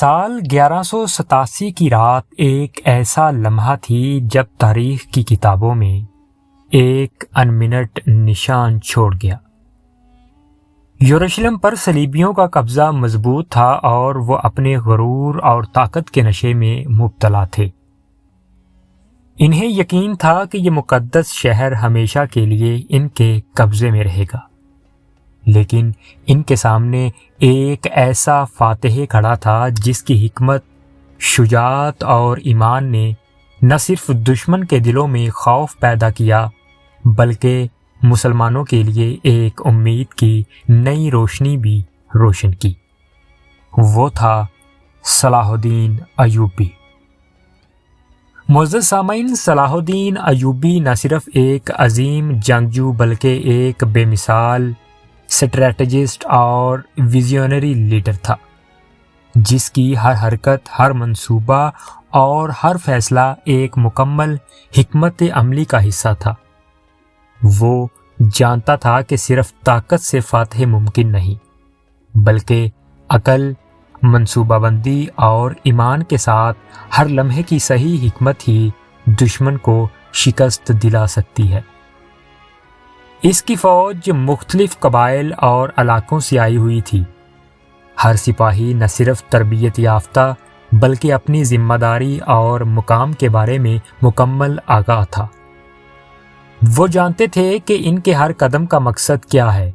سال 1187 کی رات ایک ایسا لمحہ تھی جب تاریخ کی کتابوں میں ایک انمنٹ نشان چھوڑ گیا۔ یروشلم پر صلیبیوں کا قبضہ مضبوط تھا اور وہ اپنے غرور اور طاقت کے نشے میں مبتلا تھے۔ انہیں یقین تھا کہ یہ مقدس شہر ہمیشہ کے لیے ان کے قبضے میں رہے گا، لیکن ان کے سامنے ایک ایسا فاتح کھڑا تھا جس کی حکمت، شجاعت اور ایمان نے نہ صرف دشمن کے دلوں میں خوف پیدا کیا بلکہ مسلمانوں کے لیے ایک امید کی نئی روشنی بھی روشن کی۔ وہ تھا صلاح الدین ایوبی۔ معزز سامعین، صلاح الدین ایوبی نہ صرف ایک عظیم جنگجو بلکہ ایک بے مثال اسٹریٹجسٹ اور ویژنری لیڈر تھا، جس کی ہر حرکت، ہر منصوبہ اور ہر فیصلہ ایک مکمل حکمت عملی کا حصہ تھا۔ وہ جانتا تھا کہ صرف طاقت سے فتح ممکن نہیں، بلکہ عقل، منصوبہ بندی اور ایمان کے ساتھ ہر لمحے کی صحیح حکمت ہی دشمن کو شکست دلا سکتی ہے۔ اس کی فوج مختلف قبائل اور علاقوں سے آئی ہوئی تھی۔ ہر سپاہی نہ صرف تربیت یافتہ بلکہ اپنی ذمہ داری اور مقام کے بارے میں مکمل آگاہ تھا۔ وہ جانتے تھے کہ ان کے ہر قدم کا مقصد کیا ہے،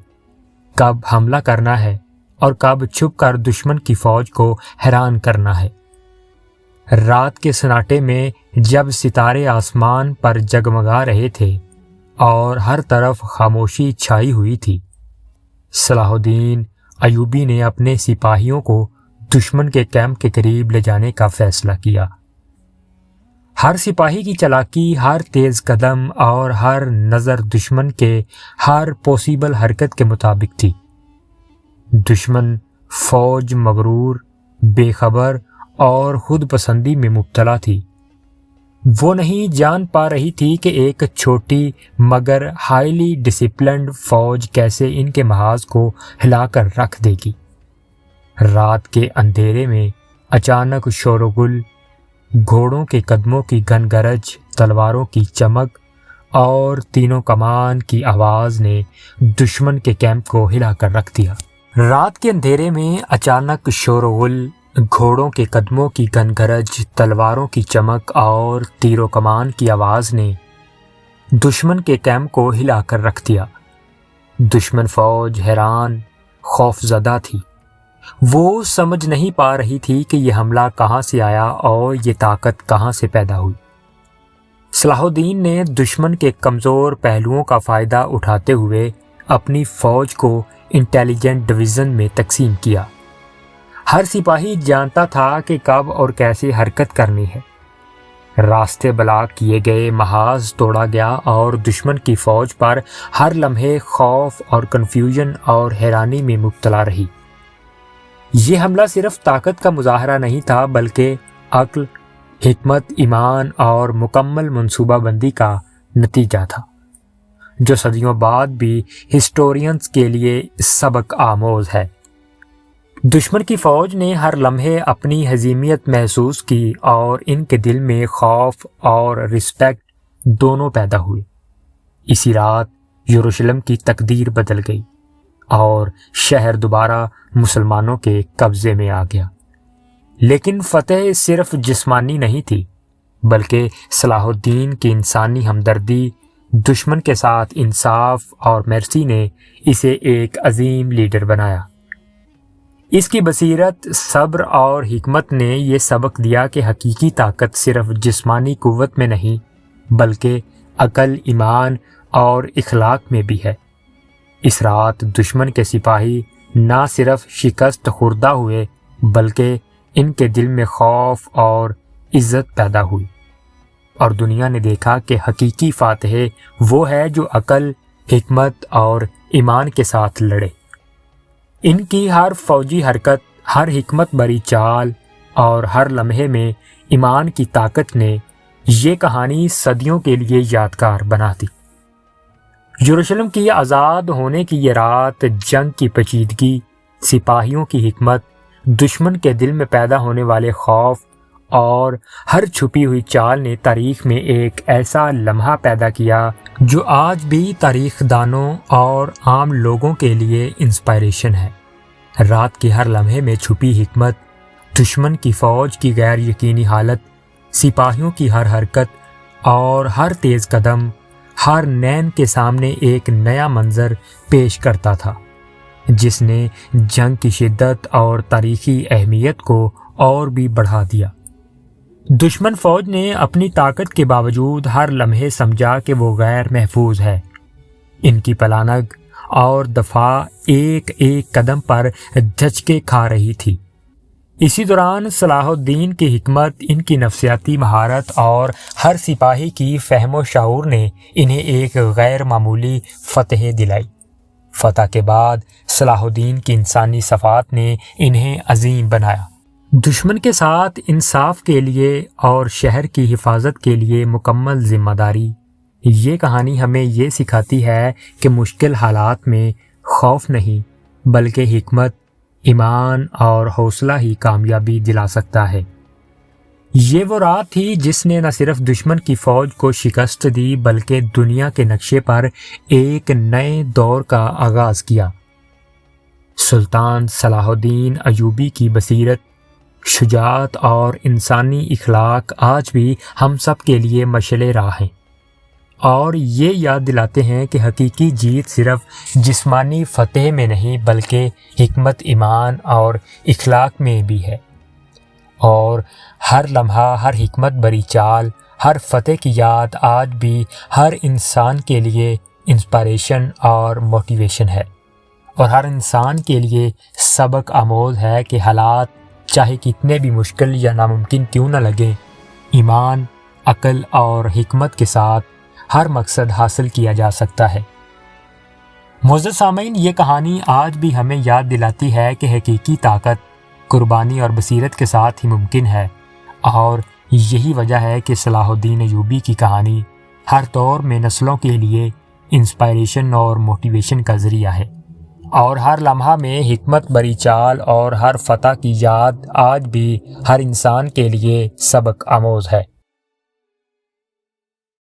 کب حملہ کرنا ہے اور کب چھپ کر دشمن کی فوج کو حیران کرنا ہے۔ رات کے سناٹے میں جب ستارے آسمان پر جگمگا رہے تھے اور ہر طرف خاموشی چھائی ہوئی تھی، صلاح الدین ایوبی نے اپنے سپاہیوں کو دشمن کے کیمپ کے قریب لے جانے کا فیصلہ کیا۔ ہر سپاہی کی چالاکی، ہر تیز قدم اور ہر نظر دشمن کے ہر پوسیبل حرکت کے مطابق تھی۔ دشمن فوج مغرور، بے خبر اور خود پسندی میں مبتلا تھی۔ وہ نہیں جان پا رہی تھی کہ ایک چھوٹی مگر ہائیلی ڈسپلنڈ فوج کیسے ان کے محاذ کو ہلا کر رکھ دے گی۔ رات کے اندھیرے میں اچانک شور و گل، گھوڑوں کے قدموں کی گن گرج، تلواروں کی چمک اور تینوں کمان کی آواز نے دشمن کے کیمپ کو ہلا کر رکھ دیا۔ رات کے اندھیرے میں اچانک شور و غل، گھوڑوں کے قدموں کی گن گرج، تلواروں کی چمک اور تیر و کمان کی آواز نے دشمن کے کیمپ کو ہلا کر رکھ دیا۔ دشمن فوج حیران، خوف زدہ تھی۔ وہ سمجھ نہیں پا رہی تھی کہ یہ حملہ کہاں سے آیا اور یہ طاقت کہاں سے پیدا ہوئی۔ صلاح الدین نے دشمن کے کمزور پہلوؤں کا فائدہ اٹھاتے ہوئے اپنی فوج کو انٹیلیجنٹ ڈویژن میں تقسیم کیا۔ ہر سپاہی جانتا تھا کہ کب اور کیسے حرکت کرنی ہے۔ راستے بلاک کیے گئے، محاذ توڑا گیا اور دشمن کی فوج پر ہر لمحے خوف اور کنفیوژن اور حیرانی میں مبتلا رہی۔ یہ حملہ صرف طاقت کا مظاہرہ نہیں تھا بلکہ عقل، حکمت، ایمان اور مکمل منصوبہ بندی کا نتیجہ تھا، جو صدیوں بعد بھی ہسٹورینز کے لیے سبق آموز ہے۔ دشمن کی فوج نے ہر لمحے اپنی ہزیمت محسوس کی اور ان کے دل میں خوف اور رسپیکٹ دونوں پیدا ہوئے۔ اسی رات یروشلم کی تقدیر بدل گئی اور شہر دوبارہ مسلمانوں کے قبضے میں آ گیا۔ لیکن فتح صرف جسمانی نہیں تھی بلکہ صلاح الدین کی انسانی ہمدردی، دشمن کے ساتھ انصاف اور مرسی نے اسے ایک عظیم لیڈر بنایا۔ اس کی بصیرت، صبر اور حکمت نے یہ سبق دیا کہ حقیقی طاقت صرف جسمانی قوت میں نہیں بلکہ عقل، ایمان اور اخلاق میں بھی ہے۔ اس رات دشمن کے سپاہی نہ صرف شکست خوردہ ہوئے بلکہ ان کے دل میں خوف اور عزت پیدا ہوئی، اور دنیا نے دیکھا کہ حقیقی فاتح وہ ہے جو عقل، حکمت اور ایمان کے ساتھ لڑے۔ ان کی ہر فوجی حرکت، ہر حکمت بری چال اور ہر لمحے میں ایمان کی طاقت نے یہ کہانی صدیوں کے لیے یادگار بنا دی۔ یروشلم کی آزاد ہونے کی یہ رات جنگ کی پیچیدگی، سپاہیوں کی حکمت، دشمن کے دل میں پیدا ہونے والے خوف اور ہر چھپی ہوئی چال نے تاریخ میں ایک ایسا لمحہ پیدا کیا جو آج بھی تاریخ دانوں اور عام لوگوں کے لیے انسپائریشن ہے۔ رات کے ہر لمحے میں چھپی حکمت، دشمن کی فوج کی غیر یقینی حالت، سپاہیوں کی ہر حرکت اور ہر تیز قدم ہر نین کے سامنے ایک نیا منظر پیش کرتا تھا، جس نے جنگ کی شدت اور تاریخی اہمیت کو اور بھی بڑھا دیا۔ دشمن فوج نے اپنی طاقت کے باوجود ہر لمحے سمجھا کہ وہ غیر محفوظ ہے۔ ان کی پلانگ اور دفاع ایک ایک قدم پر دھچکے کھا رہی تھی۔ اسی دوران صلاح الدین کی حکمت، ان کی نفسیاتی مہارت اور ہر سپاہی کی فہم و شعور نے انہیں ایک غیر معمولی فتح دلائی۔ فتح کے بعد صلاح الدین کی انسانی صفات نے انہیں عظیم بنایا۔ دشمن کے ساتھ انصاف کے لیے اور شہر کی حفاظت کے لیے مکمل ذمہ داری۔ یہ کہانی ہمیں یہ سکھاتی ہے کہ مشکل حالات میں خوف نہیں بلکہ حکمت، ایمان اور حوصلہ ہی کامیابی دلا سکتا ہے۔ یہ وہ رات تھی جس نے نہ صرف دشمن کی فوج کو شکست دی بلکہ دنیا کے نقشے پر ایک نئے دور کا آغاز کیا۔ سلطان صلاح الدین ایوبی کی بصیرت، شجاعت اور انسانی اخلاق آج بھی ہم سب کے لیے مشعل راہ ہیں، اور یہ یاد دلاتے ہیں کہ حقیقی جیت صرف جسمانی فتح میں نہیں بلکہ حکمت، ایمان اور اخلاق میں بھی ہے۔ اور ہر لمحہ، ہر حکمت بری چال، ہر فتح کی یاد آج بھی ہر انسان کے لیے انسپائریشن اور موٹیویشن ہے، اور ہر انسان کے لیے سبق آموز ہے کہ حالات چاہے کتنے بھی مشکل یا ناممکن کیوں نہ لگیں، ایمان، عقل اور حکمت کے ساتھ ہر مقصد حاصل کیا جا سکتا ہے۔ معزز سامعین، یہ کہانی آج بھی ہمیں یاد دلاتی ہے کہ حقیقی طاقت قربانی اور بصیرت کے ساتھ ہی ممکن ہے، اور یہی وجہ ہے کہ صلاح الدین ایوبی کی کہانی ہر دور میں نسلوں کے لیے انسپائریشن اور موٹیویشن کا ذریعہ ہے، اور ہر لمحہ میں حکمت بری چال اور ہر فتح کی یاد آج بھی ہر انسان کے لیے سبق آموز ہے۔